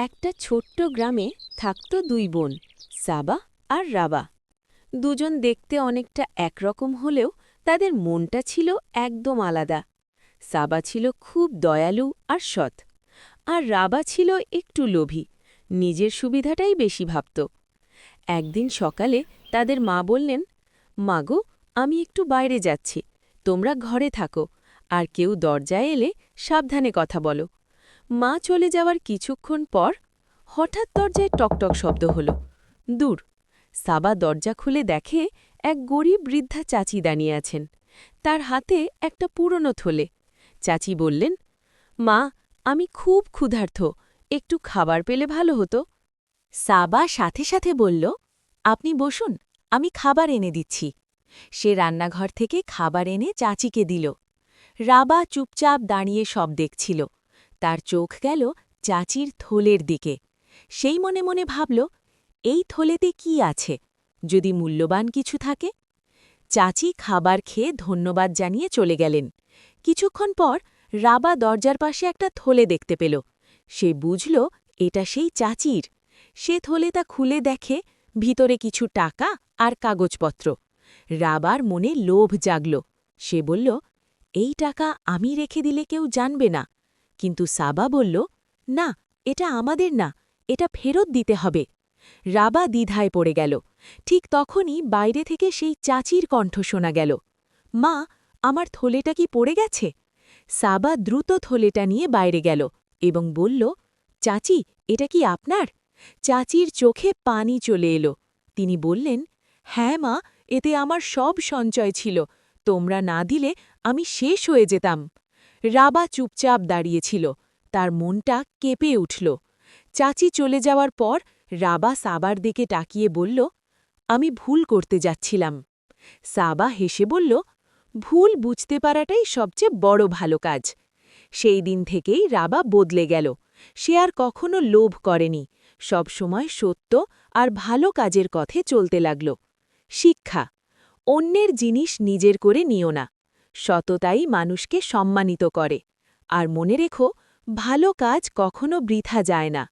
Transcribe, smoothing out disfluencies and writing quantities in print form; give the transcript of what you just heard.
একটা ছোট্ট গ্রামে থাকত দুই বোন, সাবা আর রাবা। দুজন দেখতে অনেকটা একরকম হলেও তাদের মনটা ছিল একদম আলাদা। সাবা ছিল খুব দয়ালু আর সৎ, আর রাবা ছিল একটু লোভী, নিজের সুবিধাটাই বেশি ভাবত। একদিন সকালে তাদের মা বললেন, মাগো, আমি একটু বাইরে যাচ্ছি, তোমরা ঘরে থাকো, আর কেউ দরজায় এলে সাবধানে কথা বলো। মা চলে যাওয়ার কিছুক্ষণ পর হঠাৎ দরজায় টকটক শব্দ হল। দূর। সাবা দরজা খুলে দেখে এক গরিব বৃদ্ধা চাচি দাঁড়িয়ে আছেন, তার হাতে একটা পুরনো থলে। চাচি বললেন, মা, আমি খুব ক্ষুধার্ত, একটু খাবার পেলে ভালো হতো। সাবা সাথে সাথে বলল, আপনি বসুন, আমি খাবার এনে দিচ্ছি। সে রান্নাঘর থেকে খাবার এনে চাচিকে দিল। রাবা চুপচাপ দাঁড়িয়ে সব দেখছিল। তার চোখ গেল চাচির থলের দিকে। সেই মনে মনে ভাবল, এই থলেতে কি আছে, যদি মূল্যবান কিছু থাকে। চাচি খাবার খেয়ে ধন্যবাদ জানিয়ে চলে গেলেন। কিছুক্ষণ পর রাবা দরজার পাশে একটা থলে দেখতে পেল। সে বুঝল এটা সেই চাচির। সে থলেটা খুলে দেখে ভিতরে কিছু টাকা আর কাগজপত্র। রাবার মনে লোভ জাগল। সে বলল, এই টাকা আমি রেখে দিলে কেউ জানবে না। কিন্তু সাবা বলল, না, এটা আমাদের না, এটা ফেরত দিতে হবে। রাবা দ্বিধায় পড়ে গেল। ঠিক তখনই বাইরে থেকে সেই চাচির কণ্ঠ শোনা গেল, মা, আমার থলেটা কি পড়ে গেছে? সাবা দ্রুত থলেটা নিয়ে বাইরে গেল এবং বলল, চাচি, এটা কি আপনার? চাচির চোখে পানি চলে এলো। তিনি বললেন, হ্যাঁ মা, এতে আমার সব সঞ্চয় ছিল, তোমরা না দিলে আমি শেষ হয়ে যেতাম। রাবা চুপচাপ দাঁড়িয়েছিল, তার মনটা কেঁপে উঠল। চাচি চলে যাওয়ার পর রাবা সাবার দিকে তাকিয়ে বলল, আমি ভুল করতে যাচ্ছিলাম। সাবা হেসে বলল, ভুল বুঝতে পারাটাই সবচেয়ে বড় ভালো কাজ। সেই দিন থেকেই রাবা বদলে গেল। সে আর কখনো লোভ করেনি, সব সময় সত্য আর ভালো কাজের পথে চলতে লাগল। শিক্ষা: অন্যের জিনিস নিজের করে নিও না। সততাই মানুষকে সম্মানিত করে। আর মনে রেখো, ভালো কাজ কখনো বৃথা যায় না।